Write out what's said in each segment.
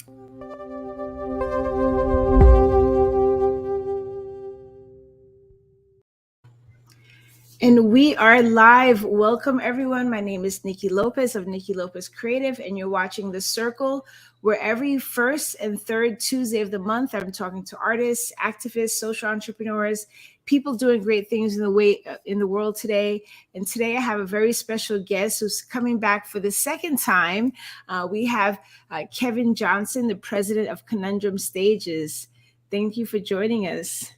And we are live. Welcome, everyone. My name is Niki Lopez of Niki Lopez Creative, and you're watching The Circle, where every first and third Tuesday of the month, I'm talking to artists, activists, social entrepreneurs, people doing great things in the world today. And today I have a very special guest who's coming back for the second time. We have Kevin Johnson, the president of Conundrum Stages. Thank you for joining us.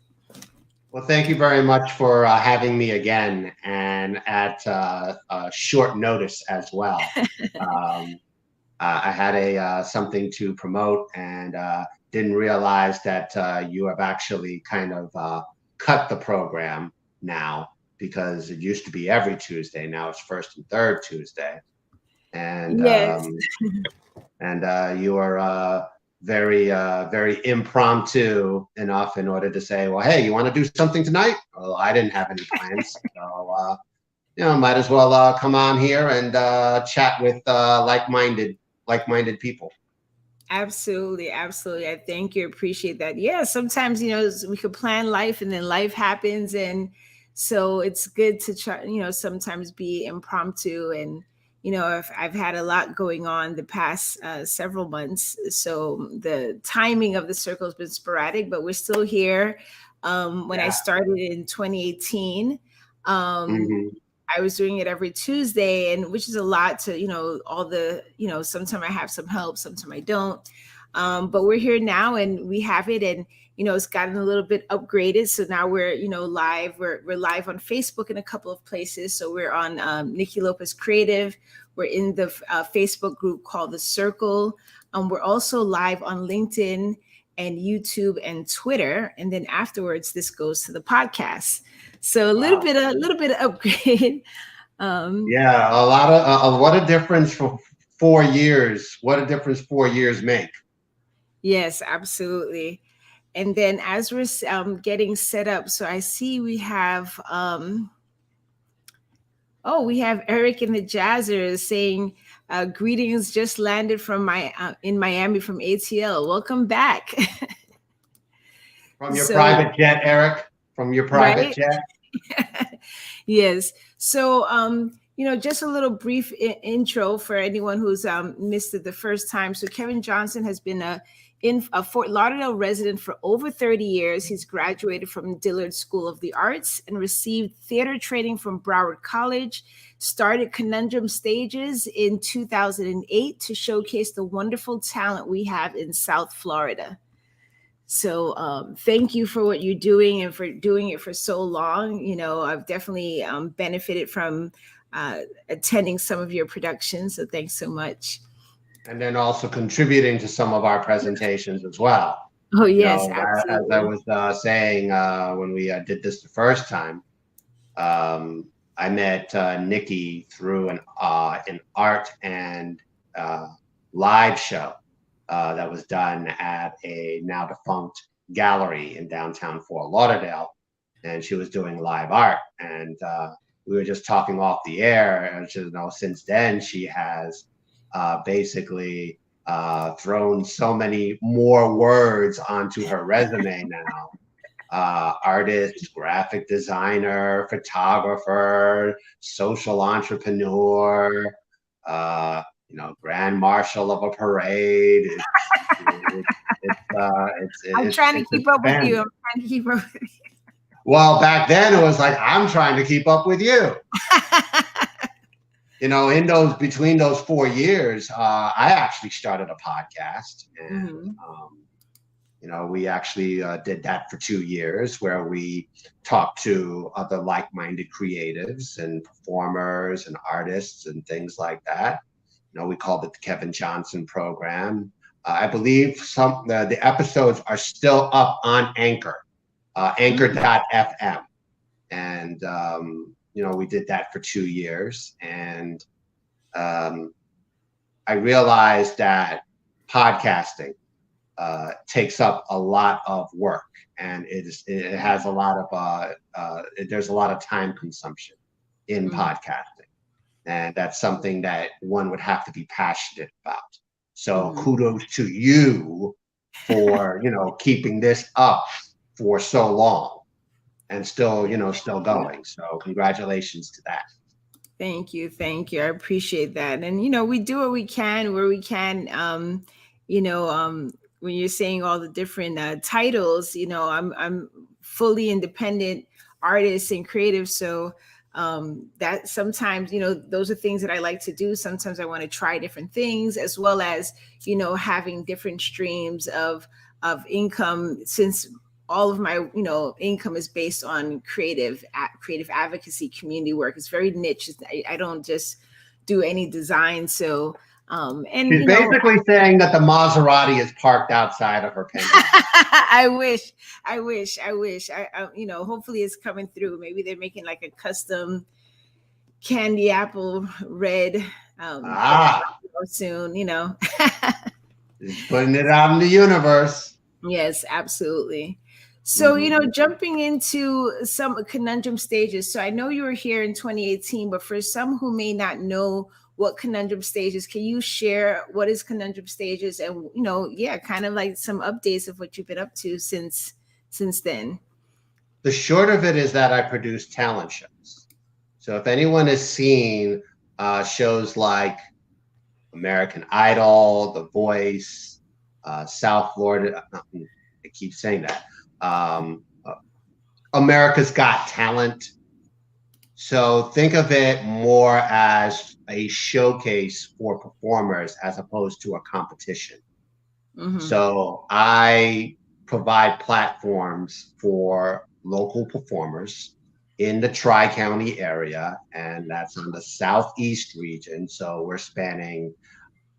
Well, thank you very much for having me again, and at short notice as well. I had something to promote, and didn't realize that you have actually kind of cut the program now, because it used to be every Tuesday. Now it's first and third Tuesday, and yes. And you are very impromptu enough in order to say, well, hey, you want to do something tonight? Well, I didn't have any plans, so might as well come on here and chat with like-minded people. Absolutely. I thank you. Appreciate that. Yeah, sometimes we could plan life and then life happens, and so it's good to try sometimes be impromptu. And if I've had a lot going on the past several months, so the timing of the circle has been sporadic, but we're still here. When I started in 2018, I was doing it every Tuesday, and which is a lot to all the sometimes I have some help, sometimes I don't, but we're here now, and we have it, and it's gotten a little bit upgraded. So now we're live. We're live on Facebook in a couple of places. So we're on Niki Lopez Creative. We're in the Facebook group called The Circle. We're also live on LinkedIn and YouTube and Twitter. And then afterwards, this goes to the podcast. So a little bit of upgrade. Yeah, a lot of what a difference for 4 years. What a difference 4 years make. Yes, absolutely. And then as we're getting set up, so I see we have, we have Eric in the Jazzers saying, greetings, just landed from in Miami from ATL. Welcome back. From your private jet, Eric, from your private jet. Yes. So, just a little brief intro for anyone who's missed it the first time. So Kevin Johnson has been a Fort Lauderdale resident for over 30 years. He's graduated from Dillard School of the Arts and received theater training from Broward College, started Conundrum Stages in 2008 to showcase the wonderful talent we have in South Florida. So thank you for what you're doing and for doing it for so long. I've definitely benefited from attending some of your productions. So thanks so much. And then also contributing to some of our presentations as well. Oh, yes, absolutely. As I was saying, when we did this the first time, I met Niki through an art and live show that was done at a now defunct gallery in downtown Fort Lauderdale. And she was doing live art. And we were just talking off the air. And since then, she has basically thrown so many more words onto her resume now. Artist, graphic designer, photographer, social entrepreneur, grand marshal of a parade. I'm trying to keep up with you. Well, back then it was like, I'm trying to keep up with you. Between those 4 years, I actually started a podcast, and we actually did that for 2 years, where we talked to other like-minded creatives and performers and artists and things like that. We called it the Kevin Johnson program. I believe the episodes are still up on Anchor, Anchor.fm, and we did that for 2 years, and I realized that podcasting takes up a lot of work, and it has a lot of there's a lot of time consumption in podcasting, and that's something that one would have to be passionate about. So Mhm. kudos to you for, keeping this up for so long and still, still Yeah. going. So congratulations to that. Thank you. Thank you. I appreciate that. And we do what we can where we can. When you're saying all the different titles, I'm fully independent artist and creative. So that sometimes, those are things that I like to do. Sometimes I want to try different things as well as, having different streams of income, since all of my income is based on creative advocacy community work. It's very niche. I don't just do any design. So and She's basically saying that the Maserati is parked outside of her penthouse. I wish, hopefully it's coming through. Maybe they're making like a custom candy apple red that Ah, soon. she's putting it out in the universe. Yes, absolutely. So, Mhm. jumping into some conundrum stages. So, I know you were here in 2018, but for some who may not know what conundrum stages, can you share what is conundrum stages and, yeah, kind of like some updates of what you've been up to since then? The short of it is that I produce talent shows. So if anyone has seen shows like American Idol, The Voice, South Florida, I keep saying that, America's Got Talent. So think of it more as a showcase for performers as opposed to a competition. Mm-hmm. So I provide platforms for local performers in the Tri-County area, and that's in the Southeast region. So we're spanning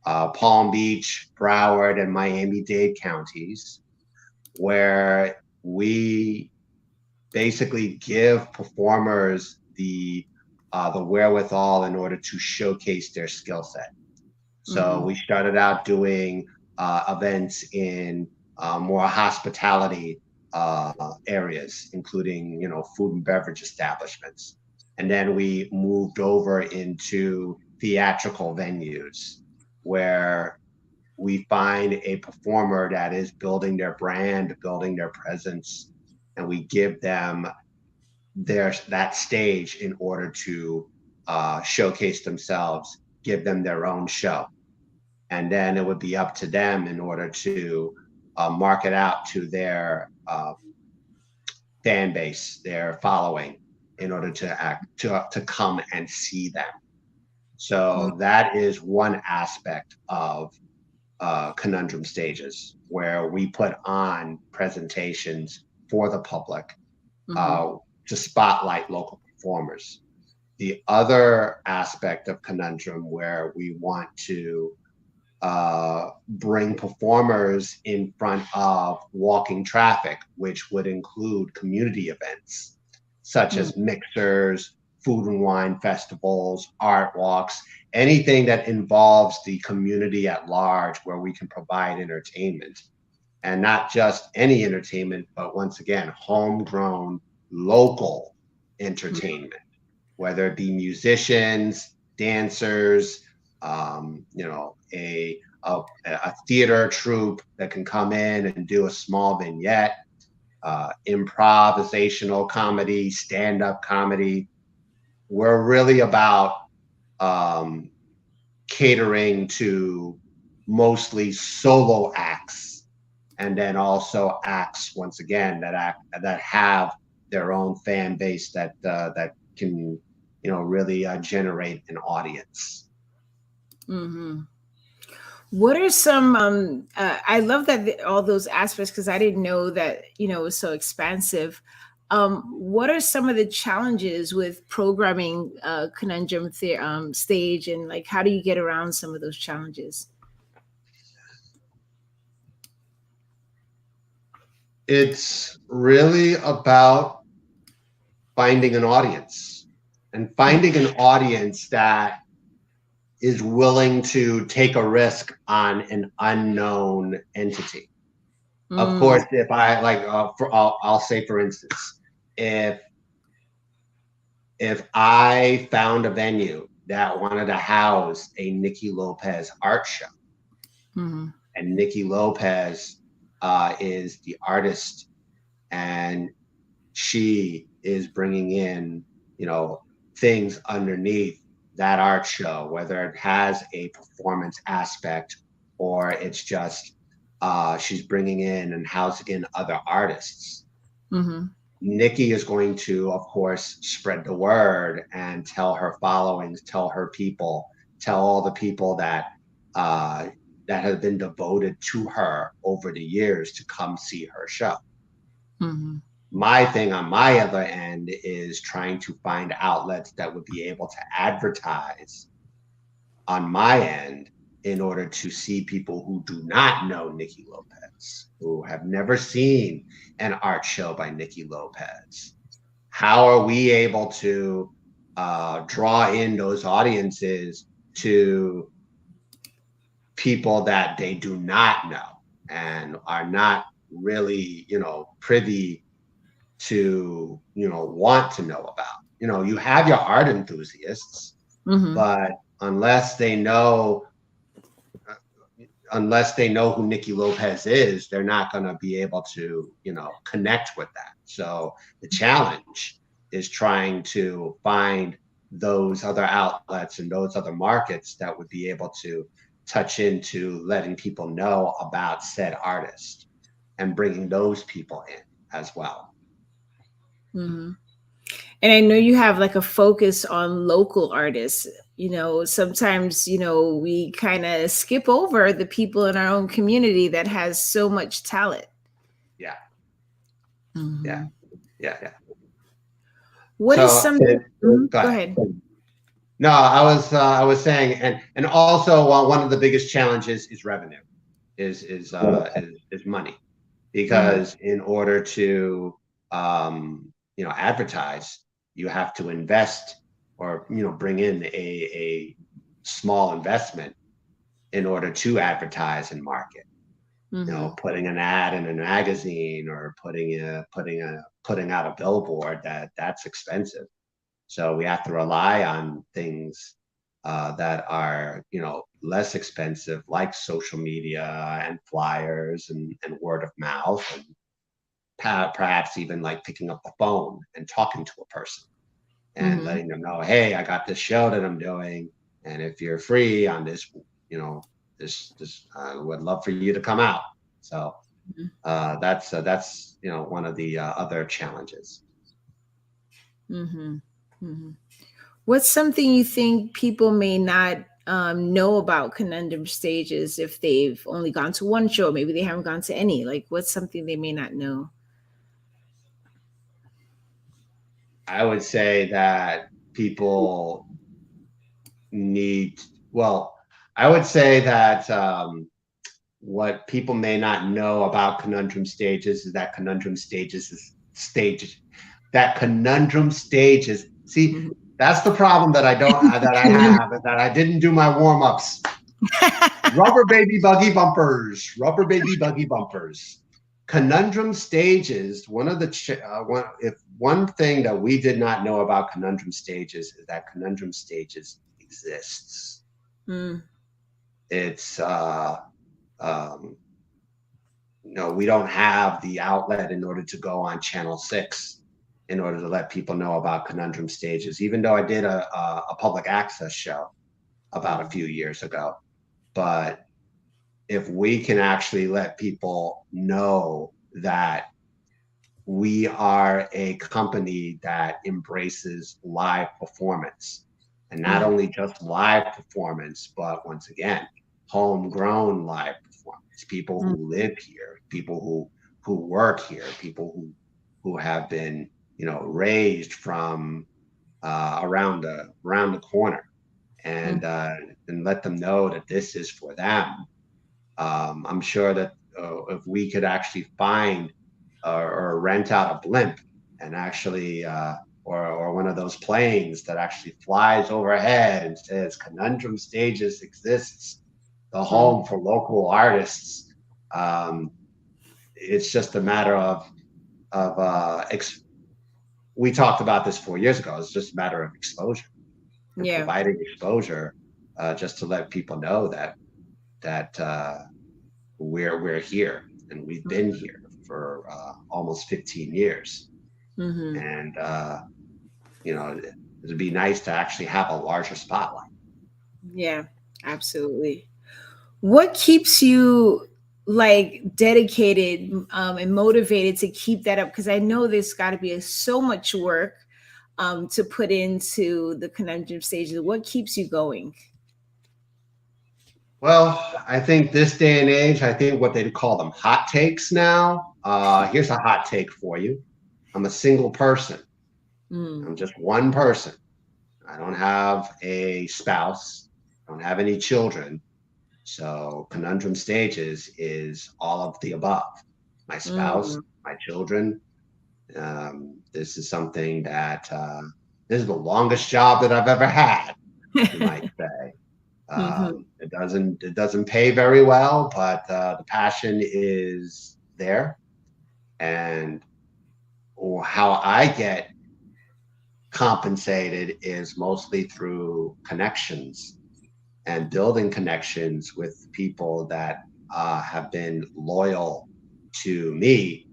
Palm Beach, Broward, and Miami-Dade counties, where we basically give performers the wherewithal in order to showcase their skill set. So Mm-hmm. we started out doing events in more hospitality areas, including food and beverage establishments, and then we moved over into theatrical venues where we find a performer that is building their brand, building their presence, and we give them that stage in order to showcase themselves, give them their own show, and then it would be up to them in order to market out to their fan base, their following, in order to come and see them. So that is one aspect of conundrum stages where we put on presentations for the public Mm-hmm. uh, to spotlight local performers. The other aspect of conundrum where we want to bring performers in front of walking traffic, which would include community events such Mm-hmm. as mixers, food and wine festivals, art walks, anything that involves the community at large where we can provide entertainment. And not just any entertainment, but once again, homegrown, local entertainment, whether it be musicians, dancers, a theater troupe that can come in and do a small vignette, improvisational comedy, stand-up comedy. We're really about um, catering to mostly solo acts, and then also acts once again that have their own fan base that can really generate an audience. Mm-hmm. What are some? I love that all those aspects because I didn't know that it was so expansive. What are some of the challenges with programming conundrum stage, and like how do you get around some of those challenges? It's really about finding an audience and finding an audience that is willing to take a risk on an unknown entity. Of Mm, course, if I like, I'll say for instance, if I found a venue that wanted to house a Niki Lopez art show, Mm-hmm. And Niki Lopez is the artist, and she is bringing in, things underneath that art show, whether it has a performance aspect or it's just she's bringing in and housing in other artists. Mm-hmm. Nikki is going to, of course, spread the word and tell her followings, tell her people, tell all the people uh, that have been devoted to her over the years to come see her show. Mm-hmm. My thing on my other end is trying to find outlets that would be able to advertise on my end in order to see people who do not know Niki Lopez, who have never seen an art show by Niki Lopez. How are we able to draw in those audiences to people that they do not know and are not really, privy to, want to know about? You have your art enthusiasts, Mm-hmm. but unless they know unless they know who Niki Lopez is, they're not going to be able to, connect with that. So the challenge is trying to find those other outlets and those other markets that would be able to touch into letting people know about said artist and bringing those people in as well. Mm-hmm. And I know you have like a focus on local artists. Sometimes, we kind of skip over the people in our own community that has so much talent. Yeah, yeah, Mm-hmm. yeah, yeah. What is So something? Mhm. go Go ahead. ahead. No, I was saying, and also one of the biggest challenges is revenue, is money, Mm-hmm. because in order to advertise, you have to invest, or bring in a small investment in order to advertise and market. Mm-hmm. Putting an ad in a magazine or putting out a billboard, that's expensive. So we have to rely on things that are, less expensive, like social media and flyers and word of mouth, and perhaps even like picking up the phone and talking to a person and Mm-hmm. letting them know, hey, I got this show that I'm doing, and if you're free on this, I would love for you to come out. So that's one of the other challenges. Mm-hmm. Mm-hmm. What's something you think people may not know about Conundrum stages if they've only gone to one show? Maybe they haven't gone to any. Like, what's something they may not know? I would say that people need, well, I would say that what people may not know about conundrum stages is that conundrum stages. See, Mhm. that's the problem that I have, that I didn't do my warm-ups. Rubber baby buggy bumpers, rubber baby buggy bumpers. Conundrum stages. One thing that we did not know about conundrum stages is that conundrum stages exists. Mm, It's um, we don't have the outlet in order to go on Channel 6 in order to let people know about conundrum stages. Even though I did a public access show about a few years ago, but if we can actually let people know that we are a company that embraces live performance, and not mm, only just live performance, but once again, homegrown live performance, people mm, who live here, people who work here, people who have been raised from around the corner, mm, and let them know that this is for them. I'm sure that if we could actually find or rent out a blimp and actually, or one of those planes that actually flies overhead and says Conundrum Stages exists, the mm. home for local artists. Um, it's just a matter of we talked about this 4 years ago. It's just a matter of exposure and Yeah. providing exposure, just to let people know that that we're here, and we've been here for almost 15 years. Mm-hmm. And it'd be nice to actually have a larger spotlight. Yeah, absolutely. What keeps you like dedicated and motivated to keep that up? Because I know there's got to be so much work to put into the conundrum stages. What keeps you going? Well, I think this day and age, I think what they call them hot takes now. Here's a hot take for you. I'm a single person. Mm, I'm just one person. I don't have a spouse. I don't have any children. So Conundrum Stages is all of the above. My spouse, mm, my children. This is something that this is the longest job that I've ever had, you might say. mhm, It doesn't pay very well, but the passion is there, and or how I get compensated is mostly through connections and building connections with people that have been loyal to me,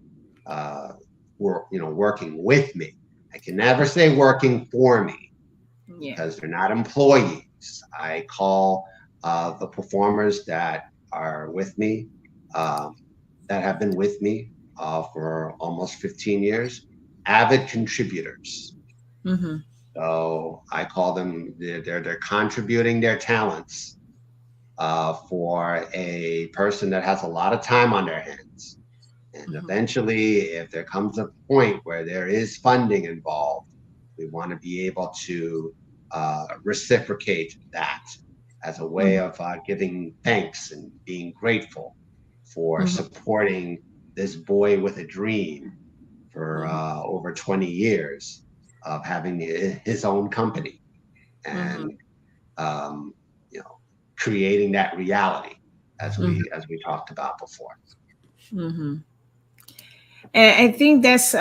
working with me. I can never say working for me yeah. because they're not employees. I call the performers that are with me, um, that have been with me for almost 15 years, avid contributors. Hmm. So I call them, they're contributing their talents for a person that has a lot of time on their hands. And Hmm. eventually, if there comes a point where there is funding involved, we want to be able to reciprocate that as a way Hmm. of giving thanks and being grateful for Hmm. supporting this boy with a dream for Hmm. over 20 years of having his own company Hmm. and um, you know creating that reality as Hmm. we talked about before. Hmm. And I think that's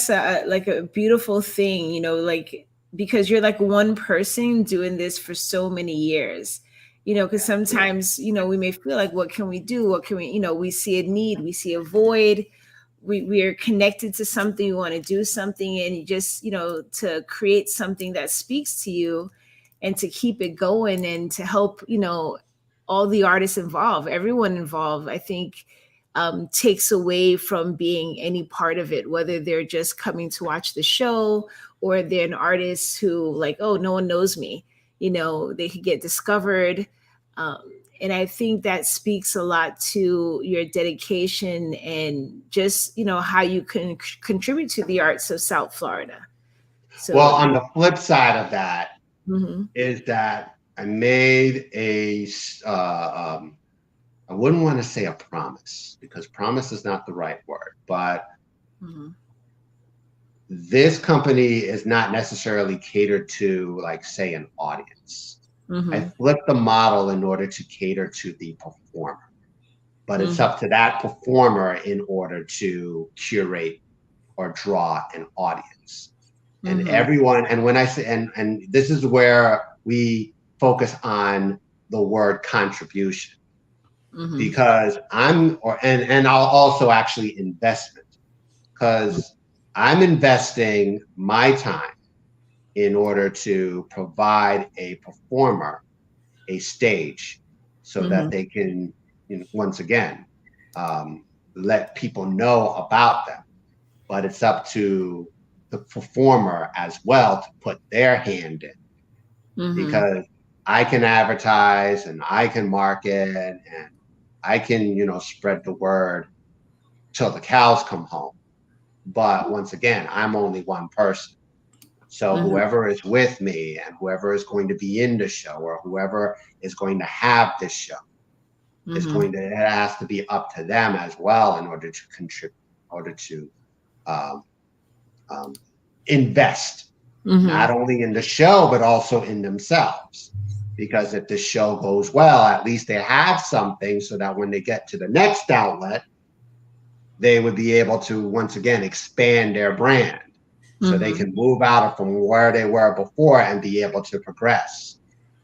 like a beautiful thing, like because you're like one person doing this for so many years, because sometimes, we may feel like, what can we do? What can we, we see a need, we see a void, we are connected to something, we want to do something, and you just, to create something that speaks to you and to keep it going and to help, all the artists involved, everyone involved, I think takes away from being any part of it, whether they're just coming to watch the show or they're an artist who, like, oh, no one knows me, they could get discovered. Um, and I think that speaks a lot to your dedication and just, how you can contribute to the arts of South Florida. Well, So, on the flip side of that mhm, is that I made I wouldn't want to say a promise because promise is not the right word, but mhm, this company is not necessarily catered to, like, say, an audience. I mhm, flipped the model in order to cater to the performer, but it's mhm, up to that performer in order to curate or draw an audience. And mhm, everyone, and when I say, and this is where we focus on the word contribution, mhm, because and I'll also actually investment, because I'm investing my time in order to provide a performer a stage so that mhm, they can, once again, um, let people know about them. But it's up to the performer as well to put their hand in, mhm, because I can advertise and I can market and I can, spread the word till the cows come home. But once again, I'm only one person. So mhm, whoever is with me and whoever is going to be in the show or whoever is going to have this show is mhm, going to, it has to be up to them as well in order to contribute, in order to um, um, invest not mhm, only in the show but also in themselves. Because if the show goes well, at least they have something so that when they get to the next outlet, they would be able to once again expand their brand so they mhm, can move out of from where they were before and be able to progress.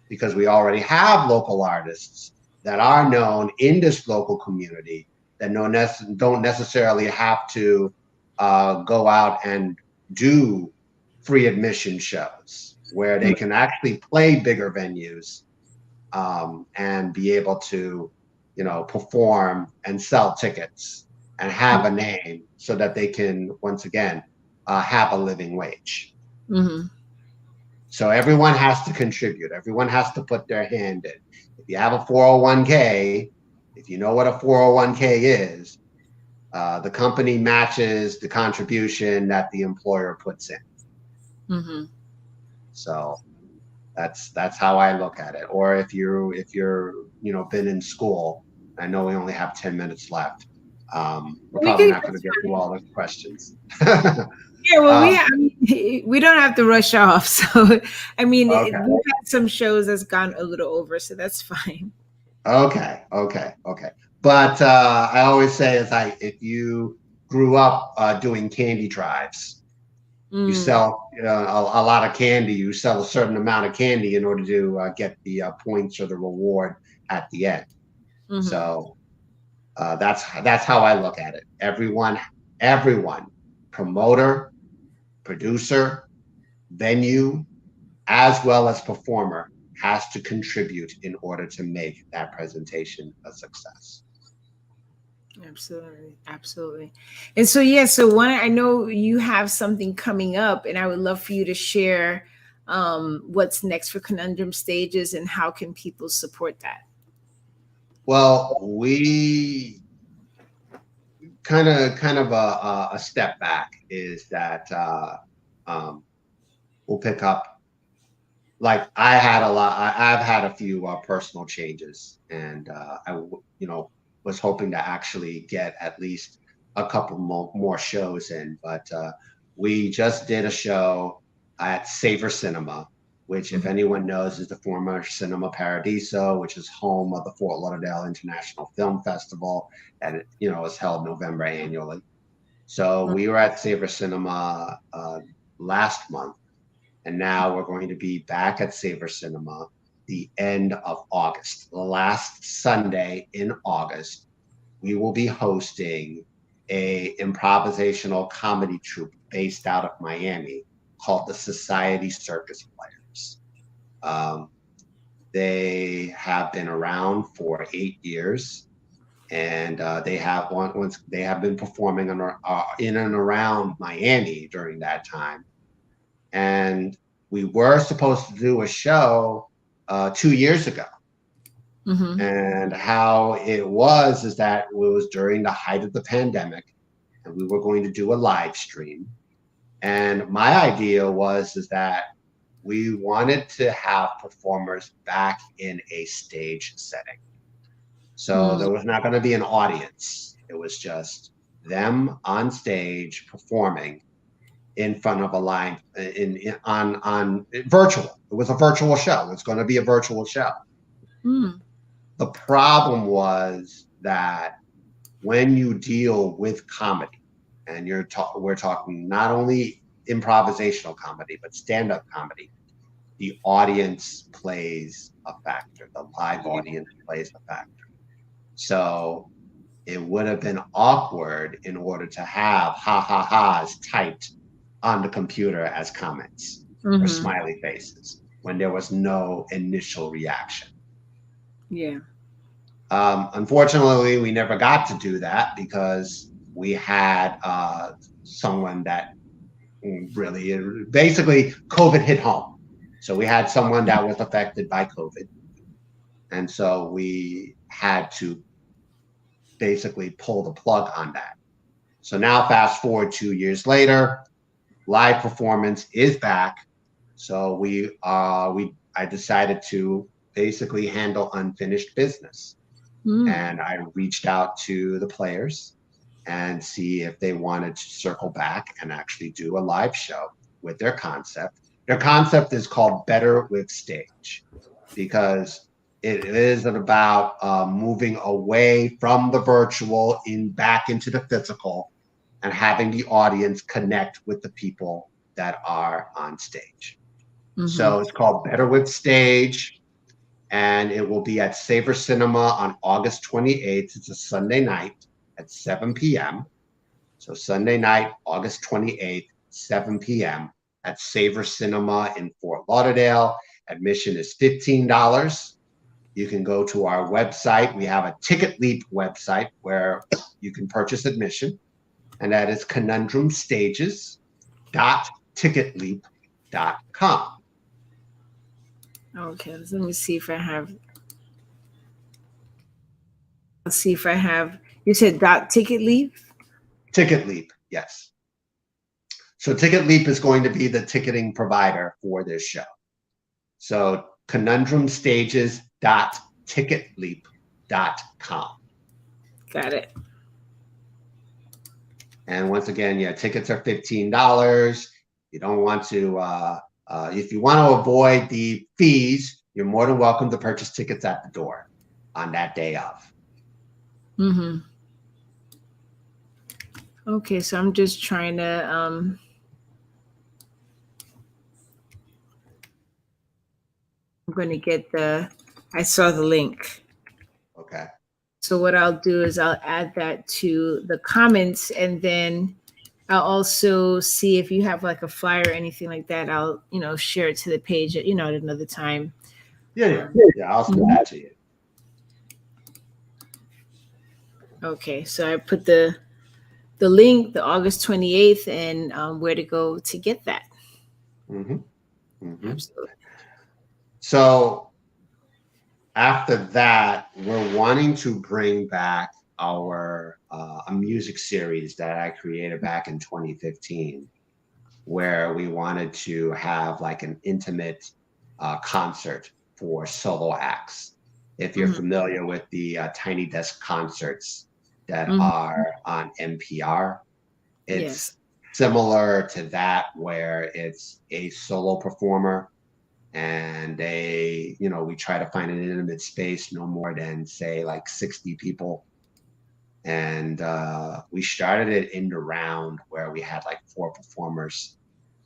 because we already have local artists that are known in this local community that don't necessarily have to go out and do free admission shows where they can actually play bigger venues and be able to, perform and sell tickets and have a name so that they can, once again, have a living wage. Mm-hmm. So everyone has to contribute. Everyone has to put their hand in. If you have a 401k, if you know what a 401k is, the company matches the contribution that the employer puts in. Mm-hmm. So that's how I look at it. Or if you're been in school, I know we only have 10 minutes left. We're probably not going to get through all the questions. Yeah, well, we don't have to rush off. So, I mean, Okay. we've had some shows that's gone a little over, so that's fine. Okay. But I always say if you grew up doing candy drives, you sell a lot of candy. You sell a certain amount of candy in order to get the points or the reward at the end. Mm-hmm. So that's how I look at it. Everyone, promoter, producer, venue, as well as performer, has to contribute in order to make that presentation a success. Absolutely. And so, I know you have something coming up, and I would love for you to share what's next for Conundrum Stages and how can people support that. Well, we kind of a step back is that we'll pick up. Like I've had a few personal changes, and I was hoping to actually get at least a couple more shows in. But we just did a show at Savor Cinema, which, if anyone knows, is the former Cinema Paradiso, which is home of the Fort Lauderdale International Film Festival, and it is held November annually. So we were at Savor Cinema last month. And now we're going to be back at Savor Cinema the end of August. The last Sunday in August, we will be hosting a improvisational comedy troupe based out of Miami called the Society Circus Players. They have been around for 8 years, and they have been performing in and around Miami during that time. And we were supposed to do a show 2 years ago. Mm-hmm. And how it was is that it was during the height of the pandemic, and we were going to do a live stream. And my idea is that we wanted to have performers back in a stage setting. So there was not going to be an audience. It was just them on stage performing in front of a line on virtual. It was a virtual show. It's going to be a virtual show. The problem was that when you deal with comedy, and we're talking not only improvisational comedy, but stand-up comedy, the audience plays a factor. The live audience plays a factor. So it would have been awkward in order to have ha-ha-has typed on the computer as comments or smiley faces when there was no initial reaction. Yeah. Unfortunately, we never got to do that because we had someone that really, basically, COVID hit home. So we had someone that was affected by COVID. And so we had to basically pull the plug on that. So now fast forward 2 years later, live performance is back. So I decided to basically handle unfinished business. And I reached out to the players and see if they wanted to circle back and actually do a live show with their concept. Their concept is called Better with Stage, because it isn't about moving away from the virtual back into the physical and having the audience connect with the people that are on stage. So it's called Better with Stage. and it will be at Savor Cinema on August 28th. It's a Sunday night at 7 p.m. So Sunday night, August 28th, 7 p.m. at Savor Cinema in Fort Lauderdale. Admission is $15. You can go to our website. We have a Ticket Leap website where you can purchase admission, and that is conundrumstages.ticketleap.com. Okay, let me see if I have. Let's see if I have. You said dot ticket leave. Ticket Leap, yes. So Ticket Leap is going to be the ticketing provider for this show. So conundrumstages.ticketleap.com. Got it. And once again, yeah, tickets are $15. You don't want to, if you want to avoid the fees, you're more than welcome to purchase tickets at the door on that day of. Mm-hmm. Okay, so I'm just trying to I'm going to get I saw the link. Okay. So what I'll do is I'll add that to the comments, and then I'll also see if you have like a flyer or anything like that. I'll, share it to the page at, at another time. Yeah. I'll send that to you. Okay, so I put the link, the August 28th, and where to go to get that. Mm-hmm. Mm-hmm. Absolutely. So after that, we're wanting to bring back our a music series that I created back in 2015, where we wanted to have like an intimate concert for solo acts. If you're familiar with the Tiny Desk concerts that are on NPR, it's similar to that, where it's a solo performer and we try to find an intimate space, no more than say like 60 people. And we started it in the round where we had like 4 performers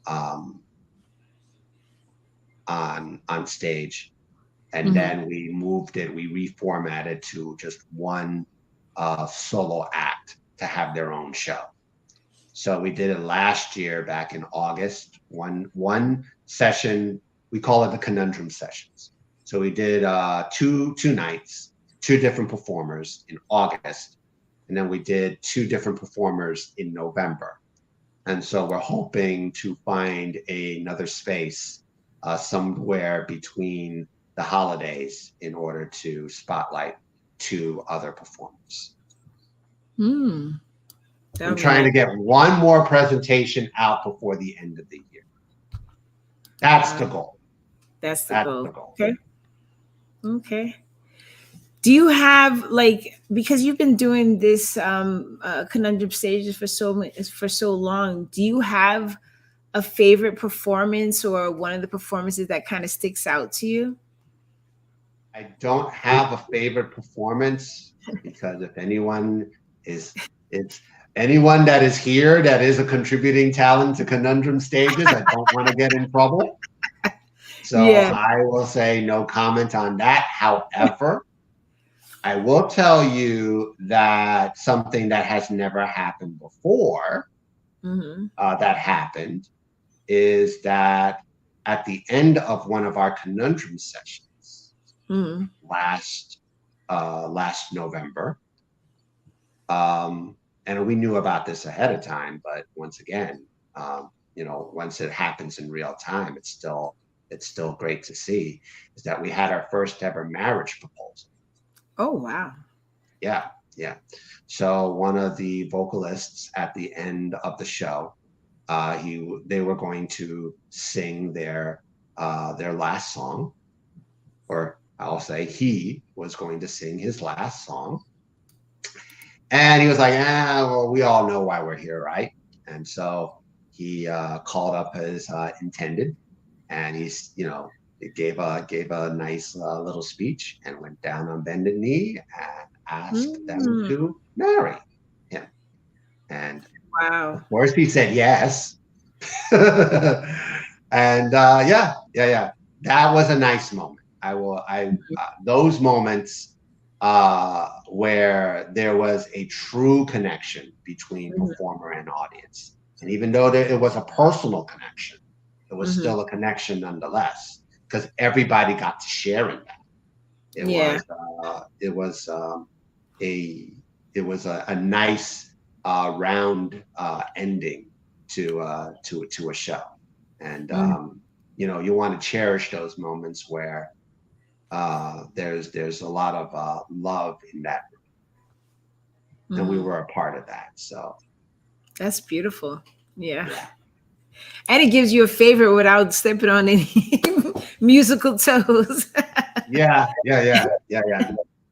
on stage. And then we moved it, we reformatted to just one solo act to have their own show. So we did it last year back in August, one session. We call it the Conundrum sessions. So we did two nights, 2 different performers in August, and then we did 2 different performers in November. And so we're hoping to find another space somewhere between the holidays in order to spotlight 2 other performers. I'm trying to get one more presentation out before the end of the year. That's the goal. That's the goal. Okay. Do you have, like, because you've been doing this Conundrum stages for so long, do you have a favorite performance or one of the performances that kind of sticks out to you? I don't have a favorite performance, because if anyone that is here that is a contributing talent to Conundrum stages, I don't want to get in trouble. So I will say no comment on that. However, I will tell you that something that has never happened before that happened is that at the end of one of our Conundrum sessions last November, and we knew about this ahead of time, but once again, once it happens in real time, it's still great to see, is that we had our first ever marriage proposal. Oh, wow. Yeah. So one of the vocalists at the end of the show, they were going to sing their last song, or I'll say he was going to sing his last song. And he was like, well, we all know why we're here, right? And so he called up his intended, and he gave a nice little speech and went down on bended knee and asked them to marry him. And of course he said yes. And that was a nice moment. those moments where there was a true connection between Mhm. performer and audience. And even though it was a personal connection, it was Mhm. still a connection nonetheless, because everybody got to share in that. It Yeah. was a it was a nice round ending to a show, and Mhm. you want to cherish those moments where there's a lot of love in that, and we Mhm. were a part of that. So That's beautiful. Yeah. yeah, And it gives you a favorite without stepping on any musical toes. yeah.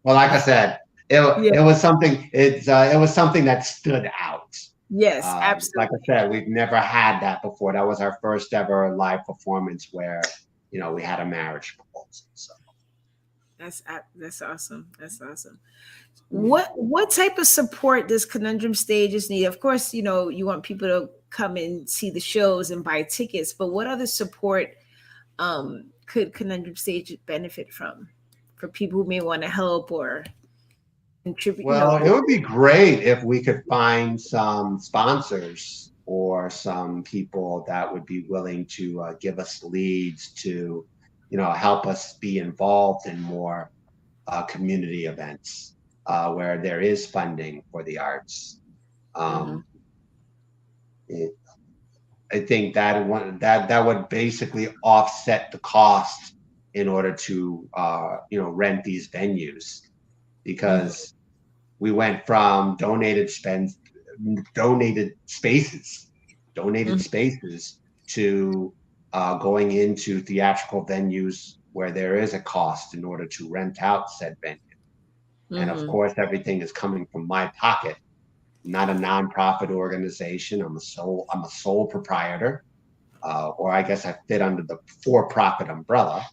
Well, like I said, Yeah. it was something. It was something that stood out. Yes, Like I absolutely. said, we've never had that before. That was our first ever live performance where we had a marriage proposal. So That's awesome. That's awesome. mm. What type of support does Conundrum Stages need? Of course, you want people to come and see the shows and buy tickets, but what other support could Conundrum Stage benefit from for people who may want to help or contribute? Well, it would be great if we could find some sponsors or some people that would be willing to give us leads to, help us be involved in more community events where there is funding for the arts. Mhm. Um, it, I think that would basically offset the cost in order to rent these venues, Mhm. because we went from donated spaces, donated Mhm. spaces to going into theatrical venues where there is a cost in order to rent out said venue. And of Mhm. course, everything is coming from my pocket, not a nonprofit organization. I'm a sole proprietor, or I guess I fit under the for-profit umbrella.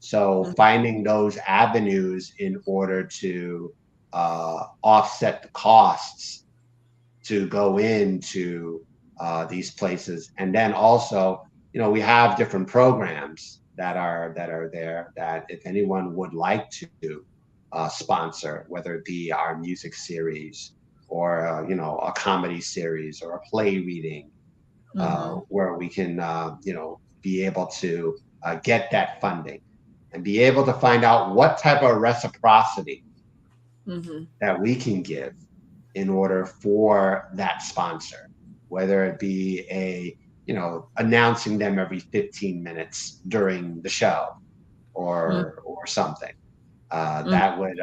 So Mhm. finding those avenues in order to offset the costs to go into these places, and then also, we have different programs that are there that if anyone would like to sponsor, whether it be our music series or a comedy series or a play reading, Mhm. where we can be able to get that funding and be able to find out what type of reciprocity Mhm. that we can give in order for that sponsor, whether it be announcing them every 15 minutes during the show Mhm. or something. Mhm. That would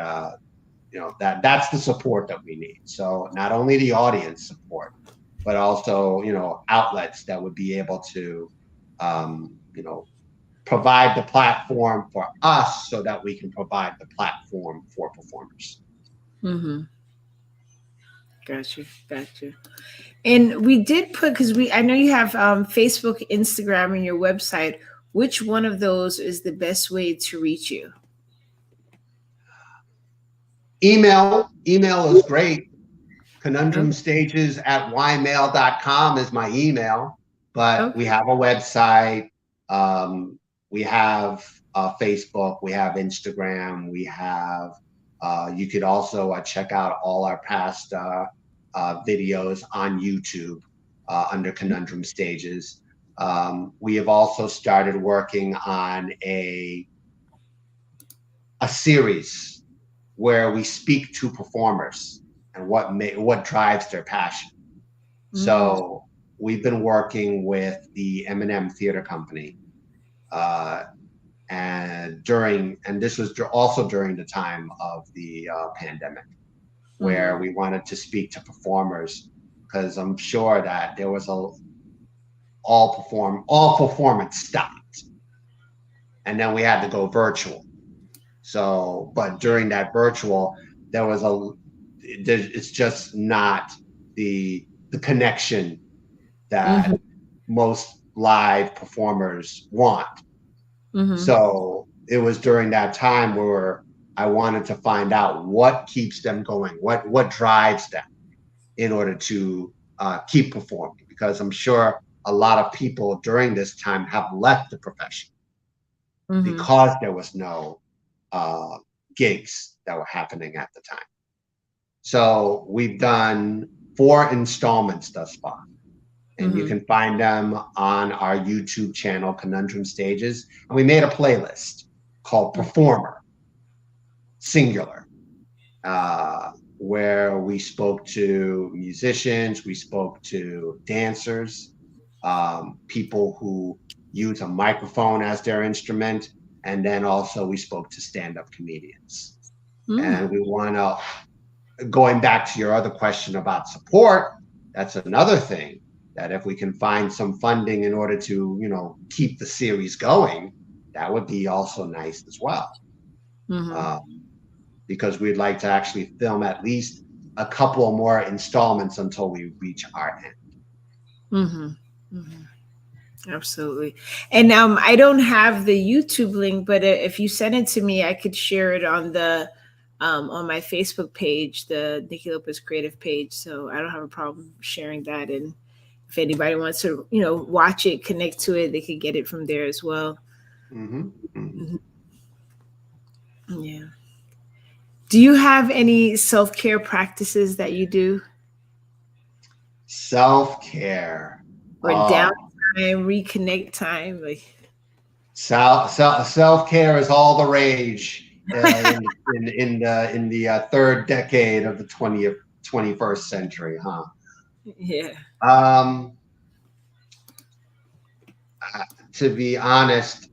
that's the support that we need. So not only the audience support, but also outlets that would be able to um, you know provide the platform for us so that we can provide the platform for performers. Mhm. Got you. Got you. And we did put because I know you have Facebook, Instagram, and your website. Which one of those is the best way to reach you? Email is great. Okay. Conundrumstages@ymail.com is my email, but we Okay. have a website. Um, we have Facebook. We have Instagram. We have. You could also check out all our past videos on YouTube under Conundrum Stages. We have also started working on a series where we speak to performers and what drives their passion. Mm. So we've been working with the M&M Theater Company, uh, and this was also during the time of the pandemic, where Mhm. we wanted to speak to performers, because I'm sure that there was all performance stopped, and then we had to go virtual. So, but during that virtual, there was it's just not the connection Mhm. that most live performers want. Mhm. So it was during that time where I wanted to find out what keeps them going, what drives them in order to keep performing, because I'm sure a lot of people during this time have left the profession. Mm-hmm. because there was no uh, gigs that were happening at the time. So we've done 4 installments thus far, and you Mm-hmm. can find them on our YouTube channel, Conundrum Stages. And we made a playlist called Performer, singular, where we spoke to musicians, we spoke to dancers, people who use a microphone as their instrument, and then also we spoke to stand-up comedians. Mm-hmm. And we want to, going back to your other question about support, that's another thing, that if we can find some funding in order to, keep the series going, that would be also nice as well. Mm-hmm. Because we'd like to actually film at least a couple more installments until we reach our end. Mm-hmm. Mm-hmm. Absolutely. And I don't have the YouTube link, but if you send it to me, I could share it on my Facebook page, the Niki Lopez Creative page. So I don't have a problem sharing that. And if anybody wants to, watch it, connect to it, they could get it from there as well. Mm-hmm. Mm-hmm. Mhm. Yeah. Do you have any self care practices that you do, Self-care. or Oh, downtime, reconnect time? Like, self-care is all the rage in the third decade of the 21st century, huh? yeah. Um, to be honest,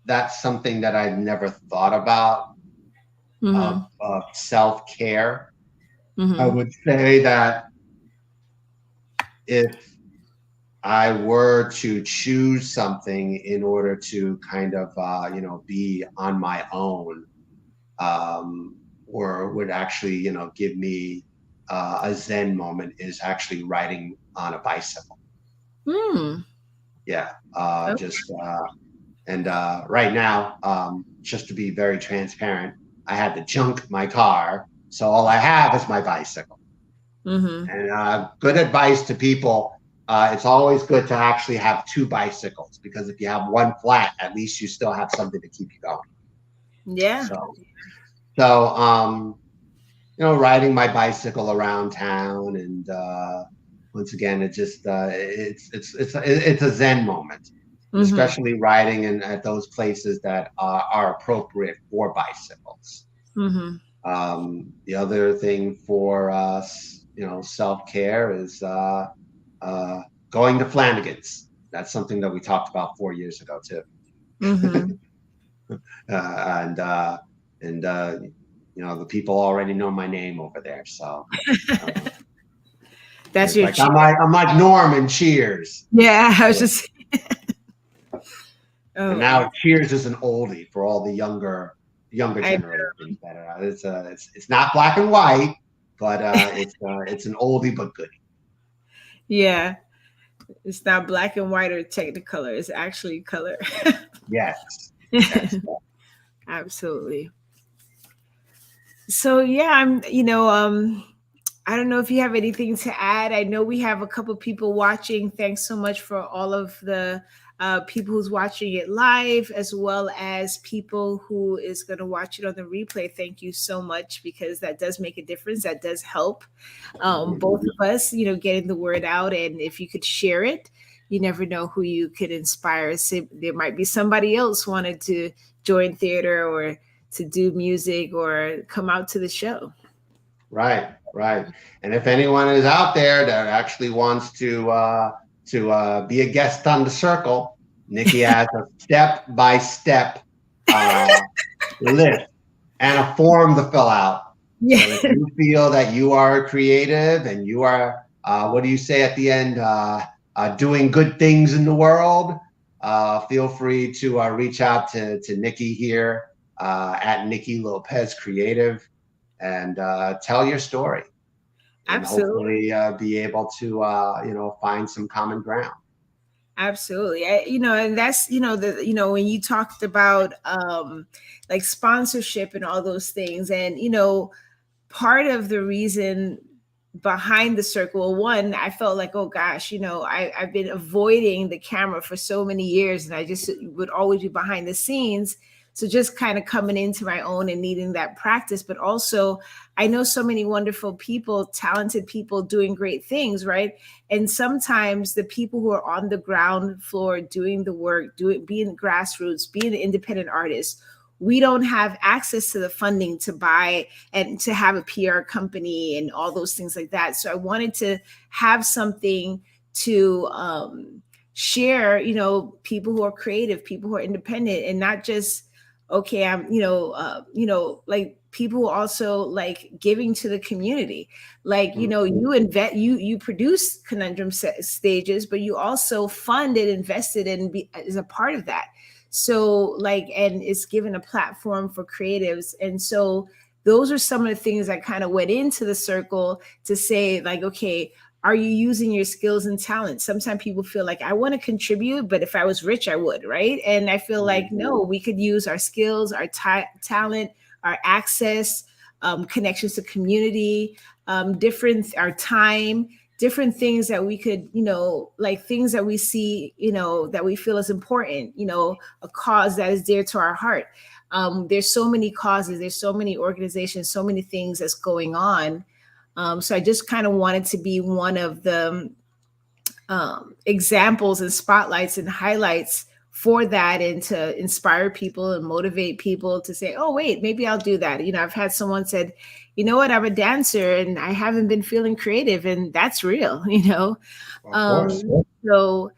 that's something that I've never thought about, Mm-hmm. of self-care. I Mm-hmm. would say that if I were to choose something in order to kind of, be on my own, or would actually, give me a Zen moment, is actually riding on a bicycle. Mm. Yeah, Okay. just and right now, just to be very transparent, I had to junk my car, so all I have is my bicycle. Mm-hmm. And good advice to people. It's always good to actually have 2 bicycles, because if you have one flat, at least you still have something to keep you going. Yeah. So, riding my bicycle around town, and once again, it just it's a Zen moment, Mm-hmm. especially riding in at those places that are appropriate for bicycles. Mm-hmm. The other thing for us, self-care is uh, going to Flanagan's. That's something that we talked about 4 years ago too. Mm-hmm. And the people already know my name over there, so uh, That's it's your like cheer. I'm like Norm in Cheers. Yeah, I was Yeah. just. And Oh man, now Cheers is an oldie for all the younger I generations. That it's not black and white, but it's an oldie but goodie. yeah. It's not black and white or technicolor. It's actually color. Yes, yes. Absolutely. So yeah, I don't know if you have anything to add. I know we have a couple people watching. Thanks so much for all of the people who's watching it live, as well as people who is going to watch it on the replay. Thank you so much, because that does make a difference. That does help both of us, getting the word out. And if you could share it, you never know who you could inspire. So there might be somebody else wanted to join theater, or to do music, or come out to the show. Right, right. And if anyone is out there that actually wants to be a guest on the Circle, Niki has a step-by-step list and a form to fill out. Yeah. So if you feel that you are creative and you are, what do you say at the end, doing good things in the world, feel free to reach out to Niki here at Niki Lopez Creative, and tell your story, and Absolutely. hopefully be able to find some common ground. Absolutely. And that's, when you talked about like sponsorship and all those things, and part of the reason behind the circle. One, I felt like, oh gosh, I've been avoiding the camera for so many years, and I just would always be behind the scenes. So just kind of coming into my own and needing that practice. But also, I know so many wonderful people, talented people doing great things, right? And sometimes the people who are on the ground floor doing the work, being grassroots, being an independent artist, we don't have access to the funding to buy and to have a PR company and all those things like that. So I wanted to have something to share, people who are creative, people who are independent, and not just, okay, I'm, like people who also like giving to the community. Like, you produce Conundrum stages, but you also fund and invested and is a part of that. So like, and it's given a platform for creatives. And so those are some of the things that kind of went into the circle to say like, okay, are you using your skills and talents? Sometimes people feel like, I want to contribute, but if I was rich, I would, right? And I feel like, no, we could use our skills, our talent, our access, connections to community, our time, different things that we could, like things that we see, that we feel is important, a cause that is dear to our heart. There's so many causes, there's so many organizations, so many things that's going on. So I just kind of wanted to be one of the examples and spotlights and highlights for that, and to inspire people and motivate people to say, oh, wait, maybe I'll do that. I've had someone said, you know what, I'm a dancer and I haven't been feeling creative, and that's real, Of course. So,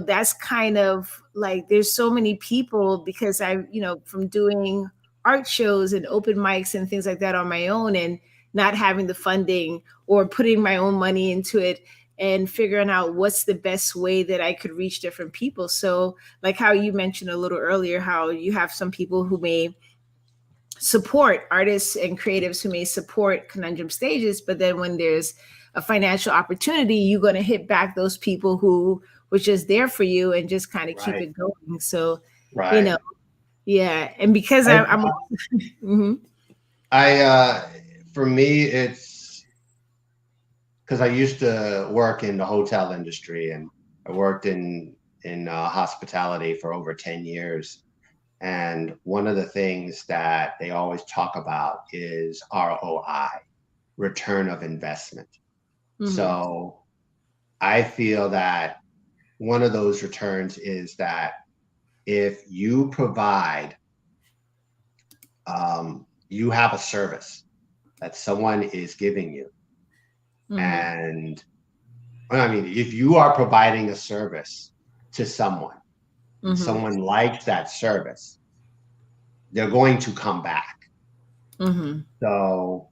that's kind of like, there's so many people, because I, from doing art shows and open mics and things like that on my own, and not having the funding or putting my own money into it, and figuring out what's the best way that I could reach different people. So like how you mentioned a little earlier, how you have some people who may support artists and creatives who may support Conundrum stages, but then when there's a financial opportunity, you're going to hit back those people who were just there for you and just kind of keep Right. it going. So, Right. yeah. And because I'm Mhm. For me, it's because I used to work in the hotel industry, and I worked in hospitality for over 10 years. And one of the things that they always talk about is ROI, return of investment. Mhm. So I feel that one of those returns is that if you provide, you have a service that someone is giving you. Mhm. And I mean, if you are providing a service to someone and Mhm. someone likes that service, they're going to come back. Mhm. So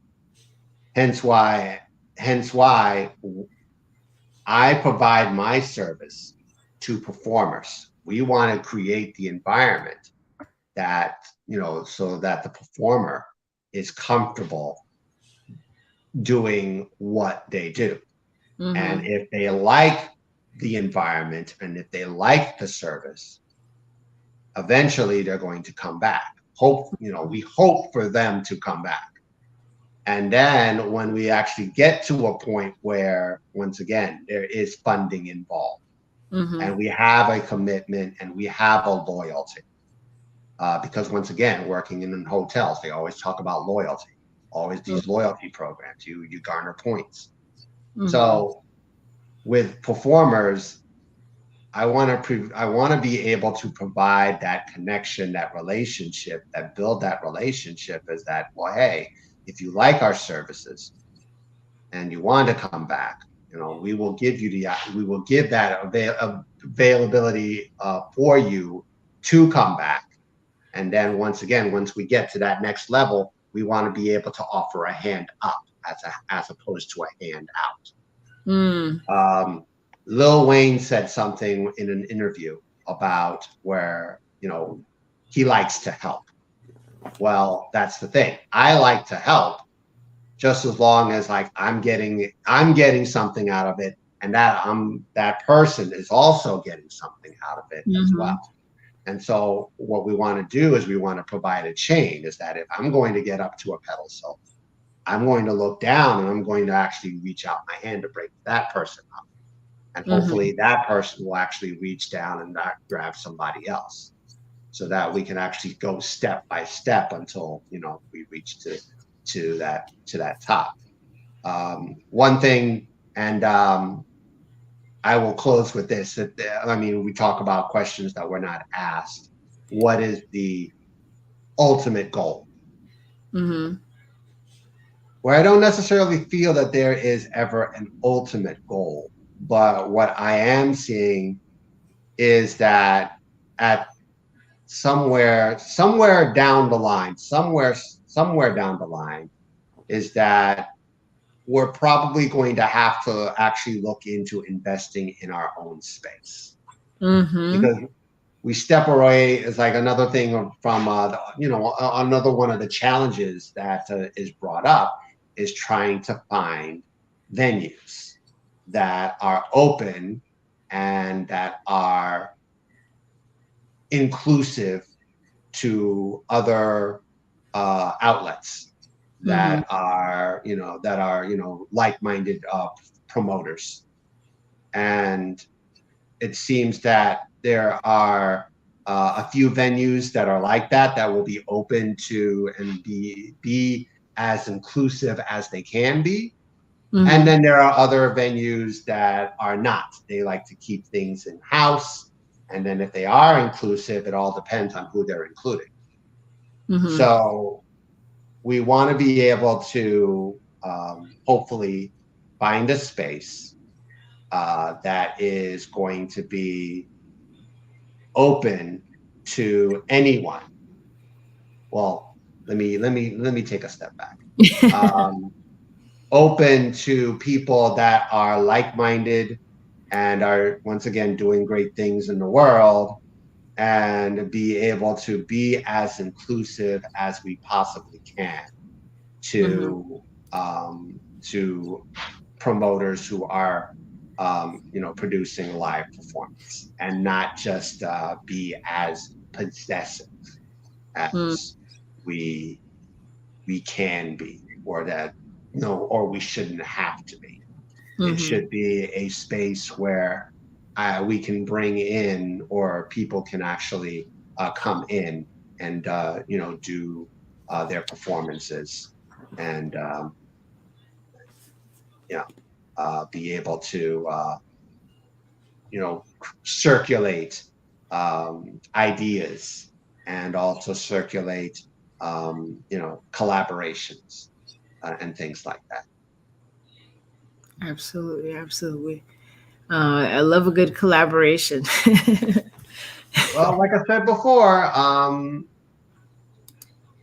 hence why, hence why I provide my service to performers. We want to create the environment that, so that the performer is comfortable doing what they do. And Mhm. if they like the environment and if they like the service, eventually they're going to come back. We hope for them to come back. And then when we actually get to a point where, once again, there is funding involved and Mhm. we have a commitment and we have a loyalty, because once again, working in hotels, they always talk about loyalty, always these loyalty programs, you garner points. Mhm. So with performers, I want to be able to provide that connection, that relationship, that build that relationship is that, well, hey, if you like our services and you want to come back, we will give you we will give that availability for you to come back. And then once again, once we get to that next level, we want to be able to offer a hand up as opposed to a hand Mm. out. Lil Wayne said something in an interview about where, he likes to help. Well, that's the thing. I like to help just as long as like I'm getting something out of it, and that person is also getting something out of it as well. Mhm. And so what we want to do is we want to provide a chain, is that if I'm going to get up to a pedestal, I'm going to look down and I'm going to actually reach out my hand to break that person up. And Mm-hmm. hopefully that person will actually reach down and not grab somebody else, so that we can actually go step by step until, we reach to that top. One thing, and I will close with this. I mean, we talk about questions that were not asked. What is the ultimate goal? Mm-hmm. Where I don't necessarily feel that there is ever an ultimate goal, but what I am seeing is that at somewhere down the line, somewhere down the line, is that we're probably going to have to actually look into investing in our own space, Mm-hmm. because we step away is like another thing from another one of the challenges that is brought up is trying to find venues that are open and that are inclusive to other outlets Mm-hmm. that are like-minded promoters. And it seems that there are a few venues that are like that will be open to and be as inclusive as they can be. And Mm-hmm. then there are other venues that are not. They like to keep things in house. And then if they are inclusive, it all depends on who they're including. Mm-hmm. So we want to be able to hopefully find a space that is going to be open to anyone. Well, let me take a step back. Um, Open to people that are like-minded and are once again doing great things in the world, and be able to be as inclusive as we possibly can Mm-hmm. to promoters who are producing live performance, and not just be as possessive as we we can be, or that no, or we shouldn't have to be. It Mm-hmm. should be a space where we can bring in, or people can actually come in and do their performances, and be able to circulate ideas, and also circulate collaborations and things like that. Absolutely, absolutely. I love a good collaboration. Well, like I said before,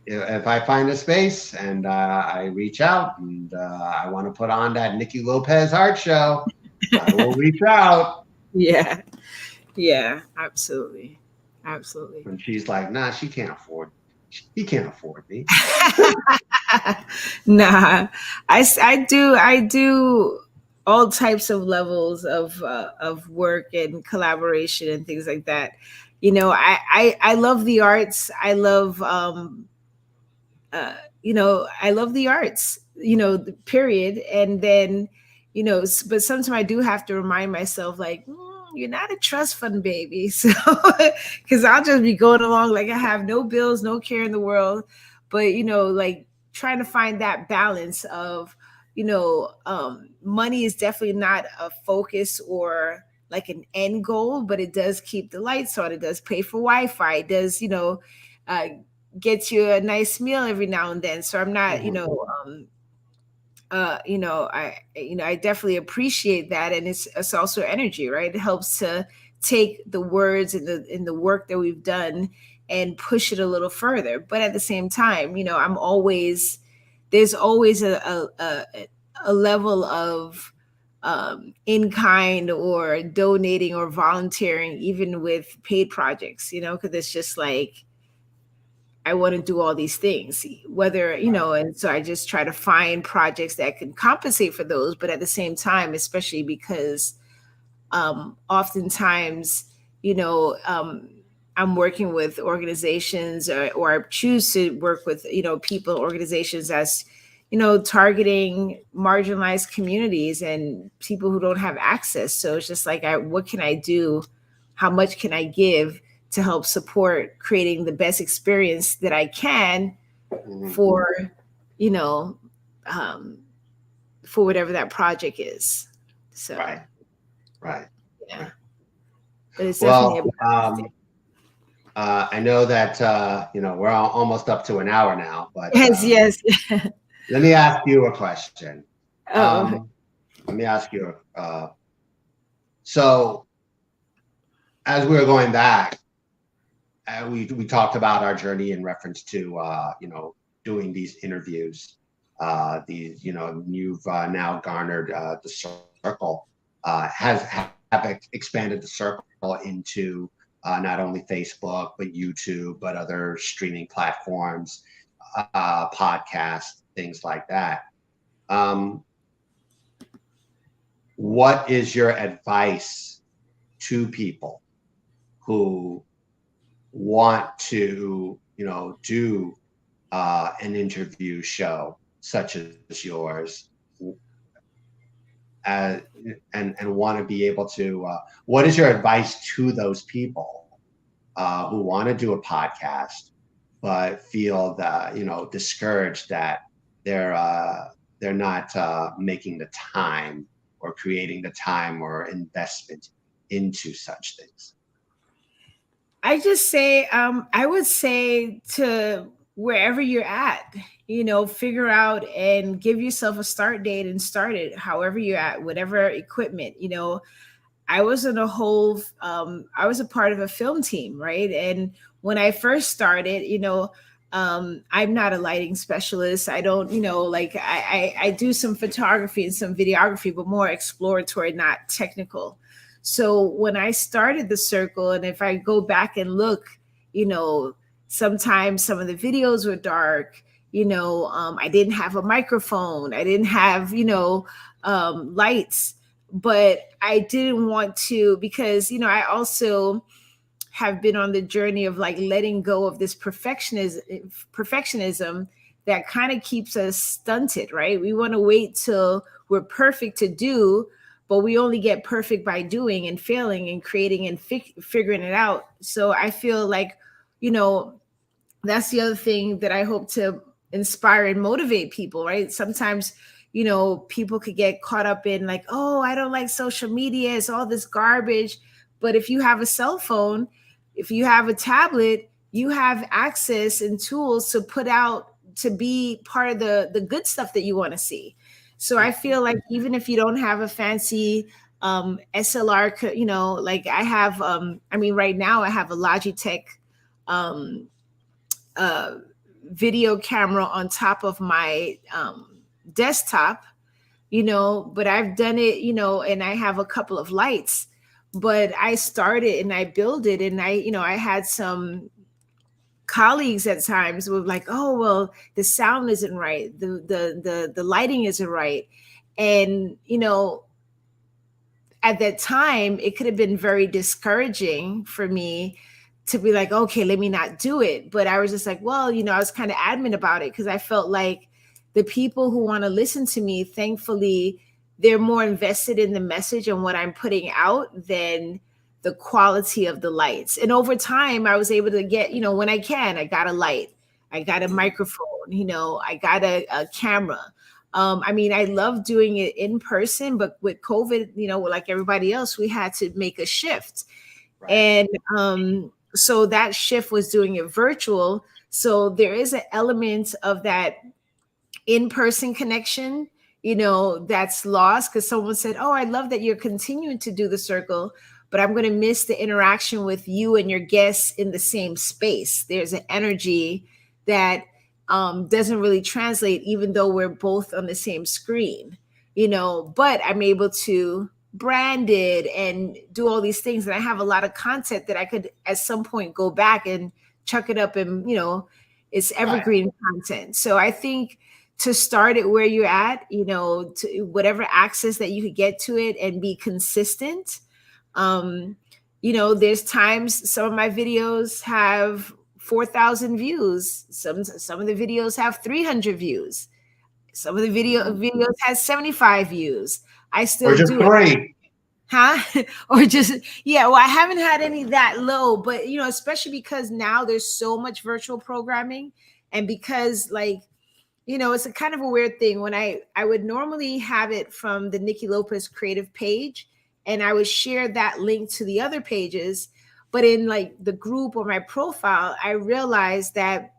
if I find a space and I reach out and I want to put on that Niki Lopez art show, I will reach out. Yeah, yeah, absolutely, absolutely. And she's like, nah, she can't afford. He can't afford me. Nah, I do all types of levels of work and collaboration and things like that. I love the arts. I love I love the arts, the period. And then, but sometimes I do have to remind myself, like, you're not a trust fund baby. So, because I'll just be going along like I have no bills, no care in the world. But, like trying to find that balance of, money is definitely not a focus or like an end goal, but it does keep the lights on. It does pay for Wi-Fi. It does, uh, get you a nice meal every now and then. So I'm not, Mhm. I definitely appreciate that. And it's also energy, right? It helps to take the words and the work that we've done and push it a little further. But at the same time, there's always a level of in kind or donating or volunteering, even with paid projects, because it's just like, I want to do all these things, whether, and so I just try to find projects that can compensate for those. But at the same time, especially because oftentimes, you know, um, I'm working with organizations, or I choose to work with, people, organizations as, targeting marginalized communities and people who don't have access. So it's just like, what can I do? How much can I give to help support creating the best experience that I can Mhm. for, you know, um, for whatever that project is. So Right, right, yeah, right. but it's definitely Well, about. I know that we're almost up to an hour now, but Yes, yes. let me ask you a question. Oh, Let me ask you. So, as we were going back, we talked about our journey in reference to doing these interviews. These you've now garnered the circle have expanded the circle into not only Facebook but YouTube, but other streaming platforms, podcasts, things like that. Um, what is your advice to people who want to, do an interview show such as yours, uh, and want to be able to? What is your advice to those people who want to do a podcast but feel that discouraged that they're uh, they're not making the time or creating the time or investment into such things? I just say, I would say to wherever you're at, figure out and give yourself a start date and start it however you're at, whatever equipment. I was in a whole, I was a part of a film team, right? And when I first started, I'm not a lighting specialist. I don't, like I do some photography and some videography, but more exploratory, not technical. So when I started the circle, and if I go back and look, you know, sometimes some of the videos were dark. I didn't have a microphone. I didn't have, lights, but I didn't want to, because I also have been on the journey of like letting go of this perfectionism that kind of keeps us stunted, right? We want to wait till we're perfect to do, but we only get perfect by doing and failing and creating and figuring it out. So I feel like, you know, that's the other thing that I hope to inspire and motivate people, right? Sometimes, people could get caught up in like, oh, I don't like social media, it's all this garbage. But if you have a cell phone, if you have a tablet, you have access and tools to put out, to be part of the good stuff that you want to see. So I feel like even if you don't have a fancy SLR, like I have, I mean, right now I have a Logitech um, uh, video camera on top of my desktop, but I've done it, and I have a couple of lights. But I started and I built it, and I had some colleagues at times were like, oh, well, the sound isn't right, the lighting isn't right. And at that time it could have been very discouraging for me to be like, okay, let me not do it. But I was just like, well, I was kind of adamant about it because I felt like the people who want to listen to me, thankfully, they're more invested in the message and what I'm putting out than the quality of the lights. And over time I was able to get, when I got a light, I got a microphone, I got a camera. I mean, I love doing it in person, but with COVID, like everybody else, we had to make a shift. Right. And so that shift was doing it virtual. So there is an element of that in-person connection, that's lost, because someone said, oh, I love that you're continuing to do the circle, but I'm going to miss the interaction with you and your guests in the same space. There's an energy that doesn't really translate, even though we're both on the same screen, but I'm able to brand it and do all these things. And I have a lot of content that I could at some point go back and chuck it up, and it's Right. evergreen content. So I think to start it where you're at, to whatever access that you could get to it and be consistent. um there's times some of my videos have 4,000 views, some of the videos have 300 views. Some of the Mhm. videos has 75 views. I Or still just do it. three. Huh? Or just, yeah, well, I haven't had any that low, but especially because now there's so much virtual programming, and because, like, it's a kind of a weird thing. When I would normally have it from the Niki Lopez creative page, and I would share that link to the other pages, but in like the group or my profile, I realized that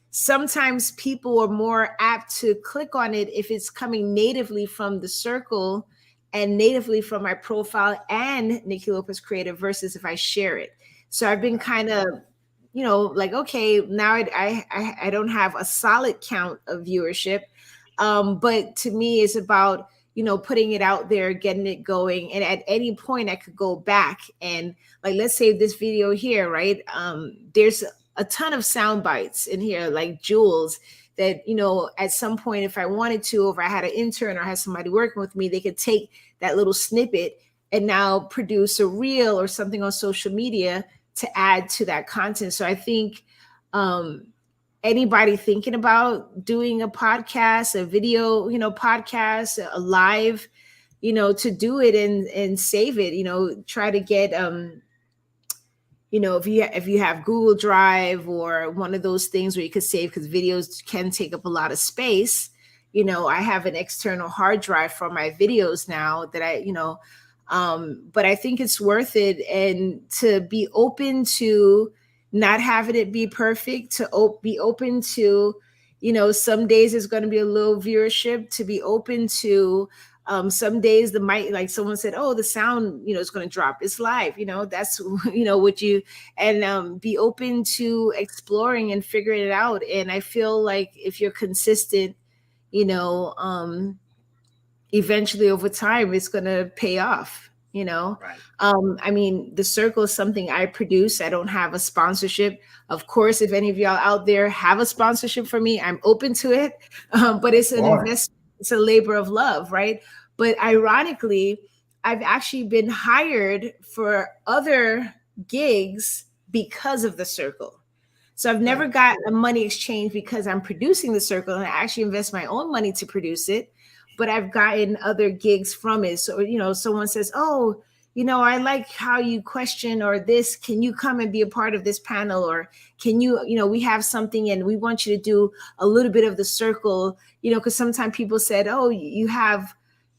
sometimes people are more apt to click on it if it's coming natively from the circle and natively from my profile and Niki Lopez Creative versus if I share it. So I've been kind of, like, okay, now I don't have a solid count of viewership. But to me, it's about, putting it out there, getting it going. And at any point I could go back and, like, let's say this video here, right? There's a ton of sound bites in here, like jewels that, at some point, if I wanted to, or if I had an intern or had somebody working with me, they could take that little snippet and now produce a reel or something on social media to add to that content. So I think anybody thinking about doing a podcast, a video, podcast, a live, to do it and save it, try to get if you have Google Drive or one of those things where you could save, because videos can take up a lot of space. I have an external hard drive for my videos now that but I think it's worth it, and to be open to not having it be perfect, to be open to, some days it's going to be a low viewership, to be open to some days the mic, like someone said, oh, the sound, is going to drop. It's live, that's what you, and be open to exploring and figuring it out. And I feel like if you're consistent, you know eventually over time it's going to pay off. Right. I mean, the circle is something I produce. I don't have a sponsorship. Of course, if any of y'all out there have a sponsorship for me, I'm open to it. But it's an Boy. investment, it's a labor of love, right? But ironically, I've actually been hired for other gigs because of the circle. So I've never Right. got a money exchange because I'm producing the circle, and I actually invest my own money to produce it. But I've gotten other gigs from it. So, someone says, oh, I like how you question or this, can you come and be a part of this panel? Or can you, we have something and we want you to do a little bit of the circle, because sometimes people said, oh, you have,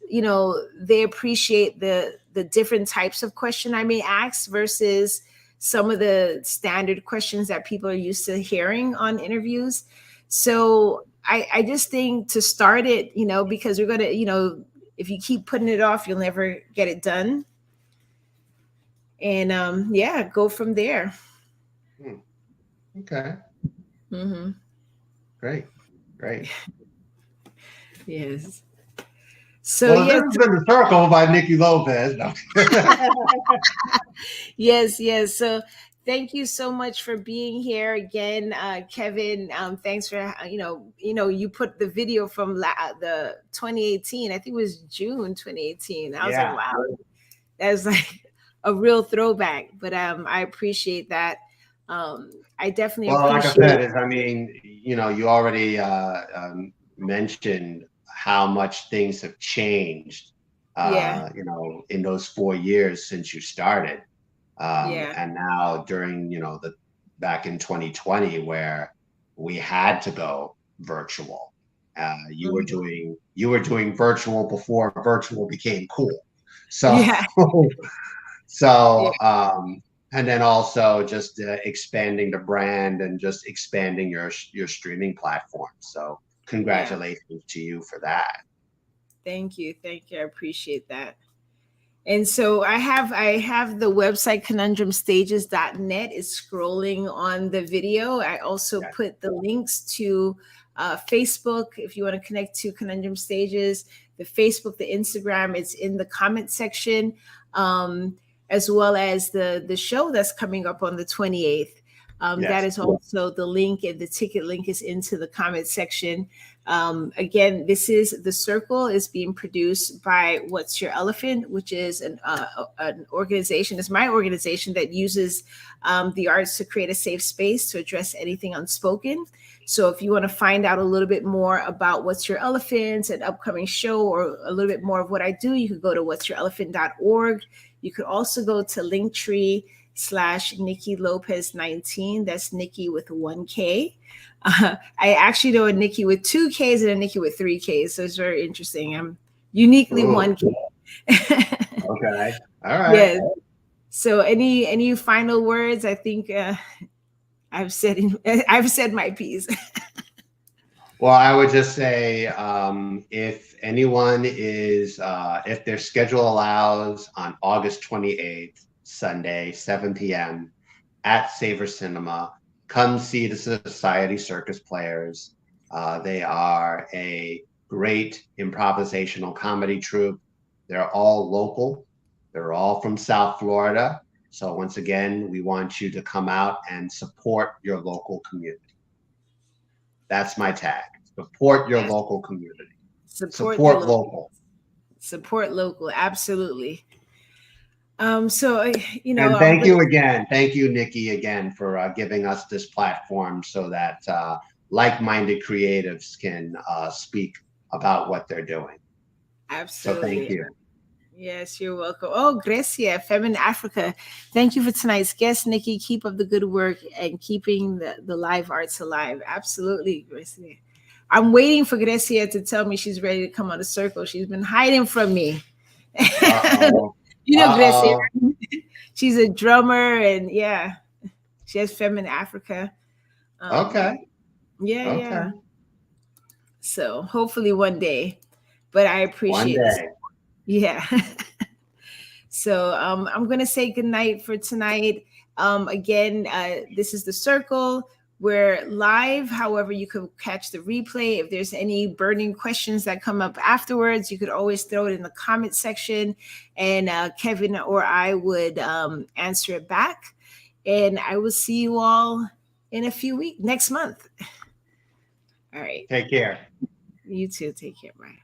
they appreciate the different types of question I may ask versus some of the standard questions that people are used to hearing on interviews. So I just think to start it, because we're going to, if you keep putting it off, you'll never get it done. And yeah, go from there. Hmm. Okay. Mm-hmm. Great. Great. Yes. So Well, this yes, has been The Circle by Niki Lopez. No. yes. So thank you so much for being here again, Kevin. Thanks for you put the video from the 2018. I think it was June 2018. I was like, Yeah. wow, that was like a real throwback. But I appreciate that. I definitely Well, like I appreciate. said, I mean, you already mentioned how much things have changed, Yeah, in those 4 years since you started. yeah. And now during, the back in 2020, where we had to go virtual, Mhm. you were doing virtual before virtual became cool. So, Yeah, yeah, and then also just expanding the brand and just expanding your streaming platform. So, yeah. congratulations to you for that. Thank you, thank you. I appreciate that. And so I have the website conundrumstages.net is scrolling on the video. I also Yeah. put the links to Facebook if you want to connect to Conundrum Stages, the Facebook, the Instagram, it's in the comment section, um, as well as the show that's coming up on the 28th. That Yes. is also the link, and the ticket link is into the comment section. Again, this is The Circle is being produced by What's Your Elephant, which is an organization. It's my organization that uses the arts to create a safe space to address anything unspoken. So if you want to find out a little bit more about What's Your Elephant, an upcoming show, or a little bit more of what I do, you could go to what'syourelephant.org. You could also go to Linktree/Niki Lopez 19. That's Nikki with 1K. I actually know a Nikki with 2Ks and a Nikki with 3Ks. So it's very interesting. I'm uniquely Ooh. 1K. Okay. All right. Yes. So any final words? I think I've said my piece. Well, I would just say if anyone is, if their schedule allows, on August 28th, Sunday, 7 p.m. at Savor Cinema, come see the Society Circus Players. They are a great improvisational comedy troupe. They're all local. They're all from South Florida. So once again, we want you to come out and support your local community. That's my tag. Support your local community. Support local. Support local. Absolutely. So and thank you again. Thank you, Niki, again for giving us this platform so that like-minded creatives can speak about what they're doing. Absolutely. So thank you. Yes, you're welcome. Oh, Grecia, Feminine Africa. Thank you for tonight's guest, Niki. Keep up the good work and keeping the live arts alive. Absolutely, Grecia. I'm waiting for Grecia to tell me she's ready to come on the circle. She's been hiding from me. Grecia. She's a drummer, and yeah, she has Feminine Africa. Okay. Yeah. So hopefully one day, but I appreciate this. Yeah. So I'm going to say goodnight for tonight. Again, this is The Circle. We're live. However, you can catch the replay. If there's any burning questions that come up afterwards, you could always throw it in the comment section, and Kevin or I would answer it back. And I will see you all in a few weeks, next month. All right. Take care. You too. Take care. Bye.